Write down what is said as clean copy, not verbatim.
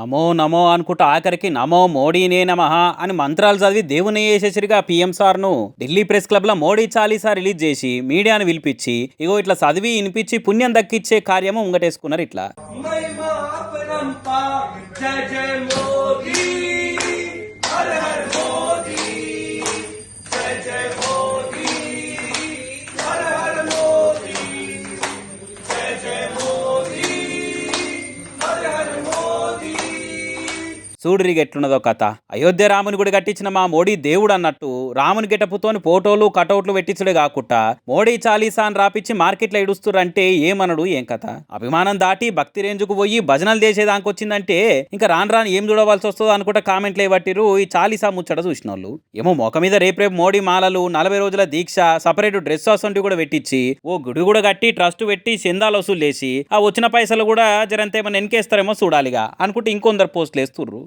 నమో నమో అనుకుంటా ఆఖరికి నమో మోడీనే నమః అని మంత్రాలు చదివి దేవుని వేసేసరిగా పిఎం సార్ను ఢిల్లీ ప్రెస్ క్లబ్ లో మోడీ చాలీసా రిలీజ్ చేసి మీడియాను పిలిపించి ఇగో ఇట్లా చదివి వినిపించి పుణ్యం దక్కిచ్చే కార్యము ఉంగటేసుకున్నారు ఇట్లా. చూడురిగి ఎట్లున్నదో కథ. అయోధ్య రాముని గుడి కట్టించిన మా మోడీ దేవుడు అన్నట్టు రాముని గెటపుతోని ఫోటోలు కటౌట్లు పెట్టించుడే కాకుండా మోడీ చాలీసా అని రాపిచ్చి మార్కెట్లో ఇడుస్తురంటే ఏమనడు ఏం కథ. అభిమానం దాటి భక్తి రేంజుకు పోయి భజనలు చేసేదానికి వచ్చిందంటే ఇంకా రాను రాను ఏం చూడవలసి వస్తుందో అనుకుంటా కామెంట్లు ఏవట్టిరు ఈ చాలీసా ముచ్చట చూసిన వాళ్ళు. ఏమో మొక మీద రేపు మోడీ మాలలు 40 రోజుల దీక్ష సపరేట్ డ్రెస్ అసొంటివి కూడా పెట్టించి ఓ గుడి కూడా కట్టి ట్రస్ట్ పెట్టి చందాలు వసూలు చేసి ఆ వచ్చిన పైసలు కూడా జరంతేమన్నా ఎన్కేస్తారేమో చూడాలిగా అనుకుంటే ఇంకొందరు పోస్టులు వేస్తుర్రు.